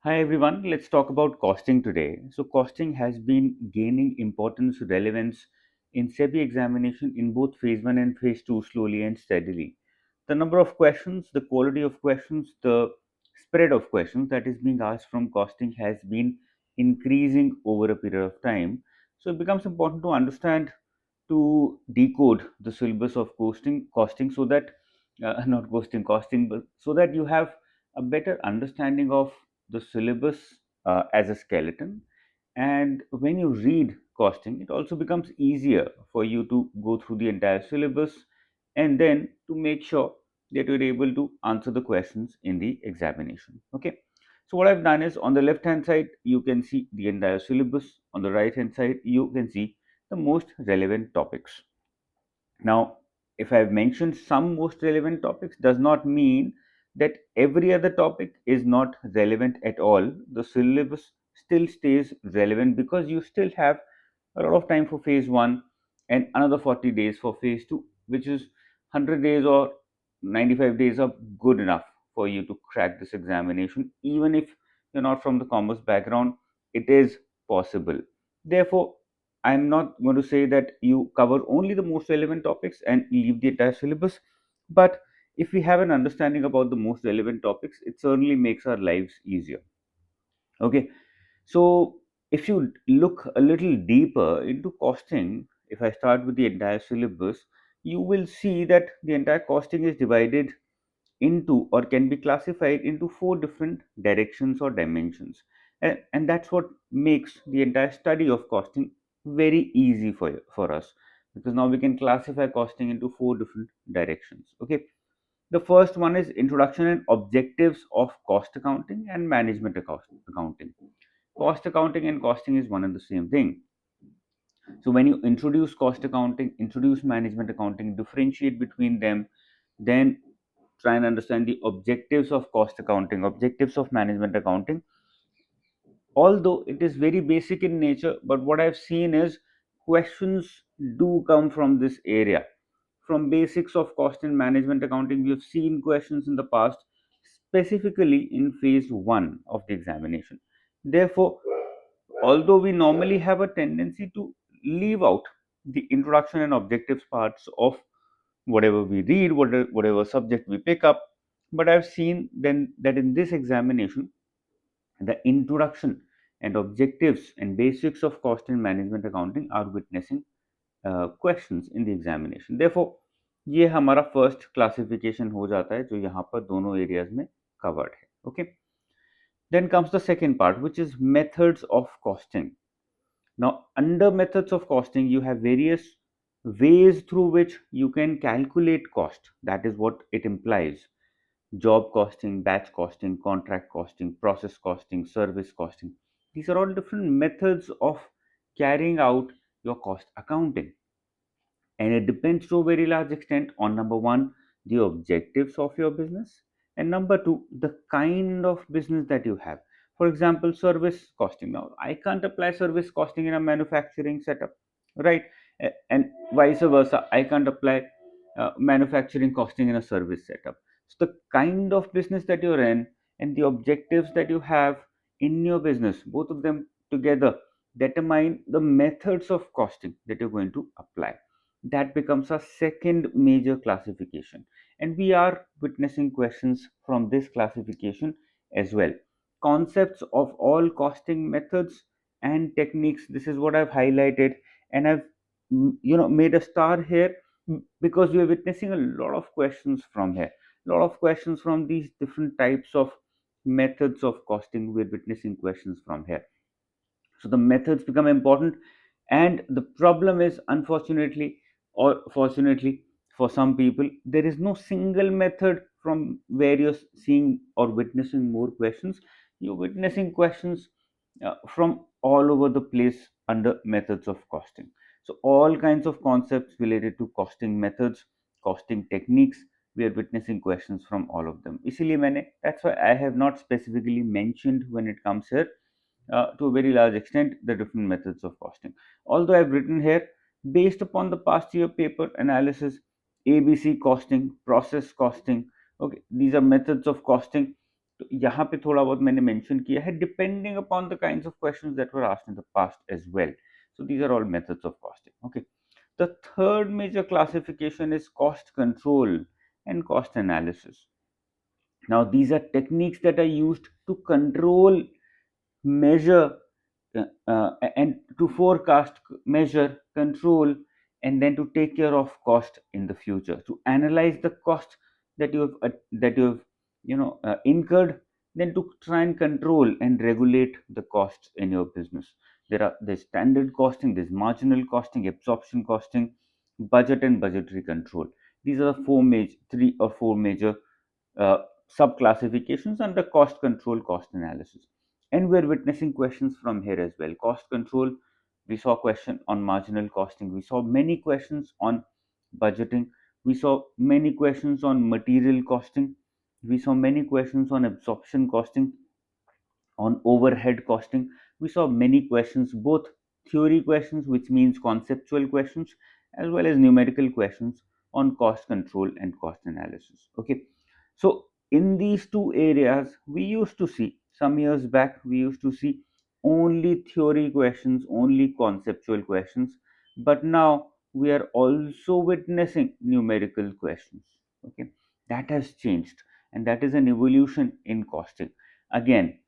Hi everyone, let's talk about costing today. So, costing has been gaining importance, relevance in SEBI examination in both phase 1 and phase 2 slowly and steadily. The number of questions, the quality of questions, the spread of questions that is being asked from costing has been increasing over a period of time. So, it becomes important to understand to decode the syllabus of costing so that not costing but so that you have a better understanding of the syllabus as a skeleton. And when you read costing, it also becomes easier for you to go through the entire syllabus and then to make sure that you're able to answer the questions in the examination. Okay, so what I've done is, on the left hand side you can see the entire syllabus, on the right hand side you can see the most relevant topics. Now, if I've mentioned some most relevant topics, does not mean that every other topic is not relevant at all. The syllabus still stays relevant because you still have a lot of time for phase 1 and another 40 days for phase 2, which is 100 days or 95 days are good enough for you to crack this examination. Even if you're not from the commerce background, it is possible. Therefore, I'm not going to say that you cover only the most relevant topics and leave the entire syllabus, but if we have an understanding about the most relevant topics, it certainly makes our lives easier. Okay, so if you look a little deeper into costing, if I start with the entire syllabus, you will see that the entire costing is divided into or can be classified into four different directions or dimensions, and that's what makes the entire study of costing very easy for us, because now we can classify costing into four different directions. Okay, the first one is introduction and objectives of cost accounting and management accounting. Cost accounting and costing is one and the same thing. So when you introduce cost accounting, introduce management accounting, differentiate between them, then try and understand the objectives of cost accounting, objectives of management accounting. Although it is very basic in nature, but what I've seen is questions do come from this area. From basics of cost and management accounting, we have seen questions in the past, specifically in phase 1 of the examination. Therefore, although we normally have a tendency to leave out the introduction and objectives parts of whatever we read, whatever subject we pick up, but I've seen then that in this examination, the introduction and objectives and basics of cost and management accounting are witnessing questions in the examination. Therefore, ये हमारा first classification हो जाता है जो यहाँ पर दोनों areas में कवर्ड है. Okay, then comes the second part which is methods of costing. Now, under methods of costing, you have various ways through which you can calculate cost. That is what it implies: job costing, batch costing, contract costing, process costing, service costing. These are all different methods of carrying out your cost accounting. And it depends to a very large extent on, number one, the objectives of your business, and number two, the kind of business that you have. For example, service costing. Now, I can't apply service costing in a manufacturing setup, right? And vice versa, I can't apply manufacturing costing in a service setup. So the kind of business that you're in and the objectives that you have in your business, both of them together determine the methods of costing that you're going to apply. That becomes a second major classification, and we are witnessing questions from this classification as well. Concepts of all costing methods and techniques, this is what I've highlighted, and I've made a star here because we are witnessing a lot of questions from here, a lot of questions from these different types of methods of costing. We're witnessing questions from here, so the methods become important. And the problem is, unfortunately or fortunately for some people, there is no single method from where you're seeing or witnessing more questions. You're witnessing questions from all over the place under methods of costing. So all kinds of concepts related to costing methods, costing techniques, we are witnessing questions from all of them. इसीलिए मैंने, that's why I have not specifically mentioned when it comes here, to a very large extent, the different methods of costing. Although I've written here, based upon the past year paper analysis, ABC costing, process costing, okay, these are methods of costing. तो यहाँ पे थोड़ा बहुत मैंने mention किया है, depending upon the kinds of questions that were asked in the past as well. So these are all methods of costing. Okay. The third major classification is cost control and cost analysis. Now, these are techniques that are used to control, measure, and to forecast, measure, control, and then to take care of cost in the future. To analyze the cost that you have incurred, then to try and control and regulate the costs in your business. There's standard costing, there's marginal costing, absorption costing, budget and budgetary control. These are the three or four major uh, sub classifications under cost control, cost analysis. And we're witnessing questions from here as well. Cost control, we saw question on marginal costing, we saw many questions on budgeting, we saw many questions on material costing, we saw many questions on absorption costing, on overhead costing. We saw many questions, both theory questions, which means conceptual questions, as well as numerical questions on cost control and cost analysis. Okay, so in these two areas, we used to see some years back, we used to see only theory questions, only conceptual questions, but now we are also witnessing numerical questions. Okay, that has changed, and that is an evolution in costing. Again,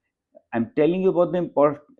I'm telling you about the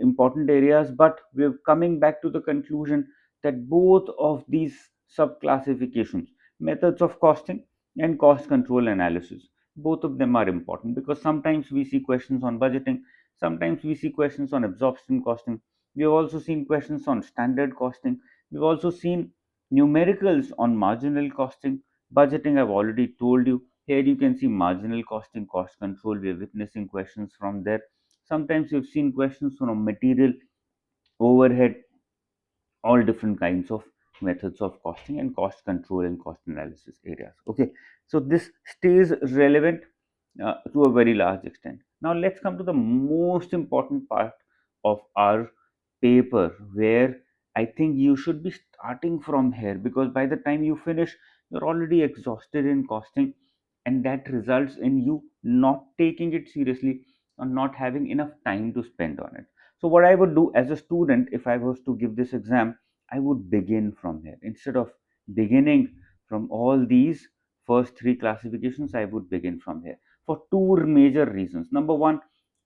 important areas, but we're coming back to the conclusion that both of these sub-classifications, methods of costing and cost control analysis, both of them are important, because sometimes we see questions on budgeting, sometimes we see questions on absorption costing. We've also seen questions on standard costing. We've also seen numericals on marginal costing. Budgeting, I've already told you. Here you can see marginal costing, cost control. We're witnessing questions from there. Sometimes you've seen questions from material, overhead, all different kinds of methods of costing and cost control and cost analysis areas. Okay, so this stays relevant to a very large extent. Now let's come to the most important part of our paper, where I think you should be starting from here, because by the time you finish, you're already exhausted in costing, and that results in you not taking it seriously or not having enough time to spend on it. So what I would do as a student, if I was to give this exam, I would begin from here. Instead of beginning from all these first three classifications, I would begin from here for two major reasons. Number one,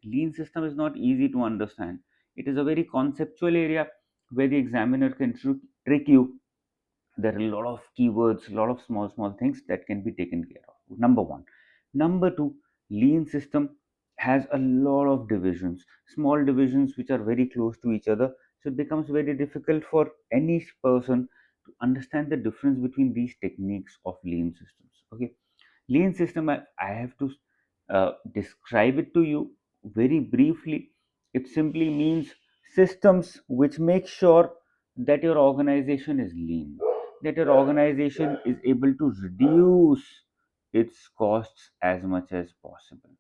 lean system is not easy to understand. It is a very conceptual area where the examiner can trick you. There are a lot of keywords, a lot of small things that can be taken care of. Number one. Number two, lean system has a lot of divisions, small divisions which are very close to each other. So it becomes very difficult for any person to understand the difference between these techniques of lean systems. Okay, lean system, I have to describe it to you very briefly. It simply means systems which make sure that your organization is lean, that your organization is able to reduce its costs as much as possible.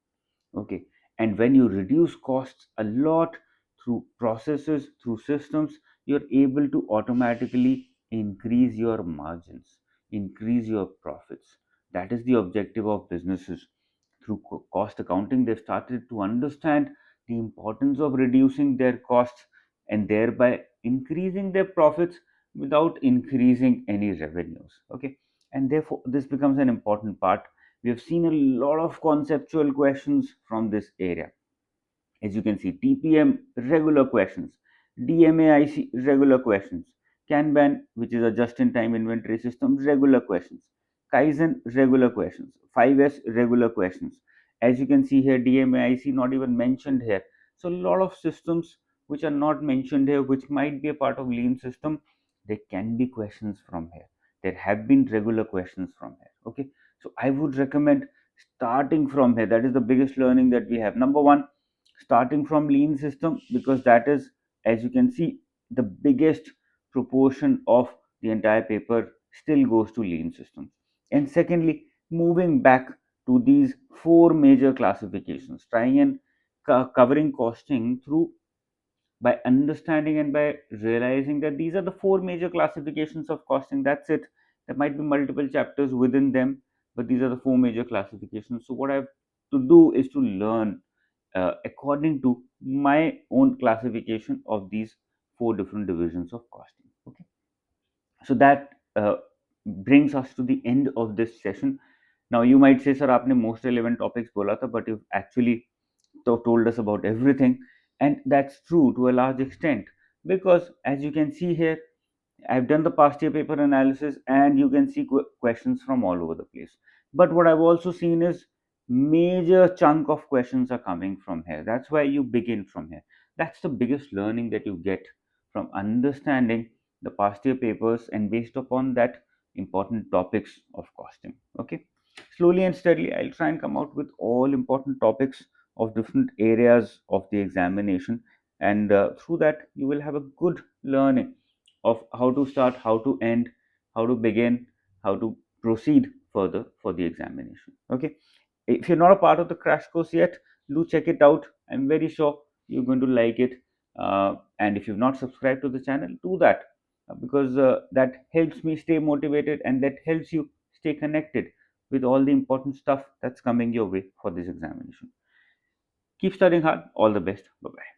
Okay, and when you reduce costs a lot through processes, through systems, you're able to automatically increase your margins, increase your profits. That is the objective of businesses. Through cost accounting, they've started to understand the importance of reducing their costs and thereby increasing their profits without increasing any revenues. Okay, and therefore this becomes an important part. We have seen a lot of conceptual questions from this area. As you can see, TPM, regular questions, DMAIC, regular questions, Kanban, which is a just-in-time inventory system, regular questions, Kaizen, regular questions, 5S, regular questions. As you can see here, DMAIC not even mentioned here. So a lot of systems which are not mentioned here, which might be a part of lean system, there can be questions from here. There have been regular questions from here. Okay, so I would recommend starting from here. That is the biggest learning that we have. Number one, starting from lean system, because that is, as you can see, the biggest proportion of the entire paper still goes to lean systems. And secondly, moving back to these four major classifications, trying and covering costing through, by understanding and by realizing that these are the four major classifications of costing. That's it. There might be multiple chapters within them, but these are the four major classifications. So what I have to do is to learn according to my own classification of these four different divisions of costing. Okay, so that brings us to the end of this session. Now you might say, sir, आपने most relevant topics बोला था, but you've actually told us about everything, and that's true to a large extent, because as you can see here, I've done the past year paper analysis, and you can see questions from all over the place. But what I've also seen is major chunk of questions are coming from here. That's why you begin from here. That's the biggest learning that you get from understanding the past year papers, and based upon that, important topics of costing. Okay, slowly and steadily, I'll try and come out with all important topics of different areas of the examination, and through that, you will have a good learning of how to start, how to end, how to begin, how to proceed further for the examination. Okay, if you're not a part of the crash course yet, do check it out. I'm very sure you're going to like it. And if you've not subscribed to the channel, do that, because that helps me stay motivated, and that helps you stay connected with all the important stuff that's coming your way for this examination. Keep studying hard. All the best. Bye bye.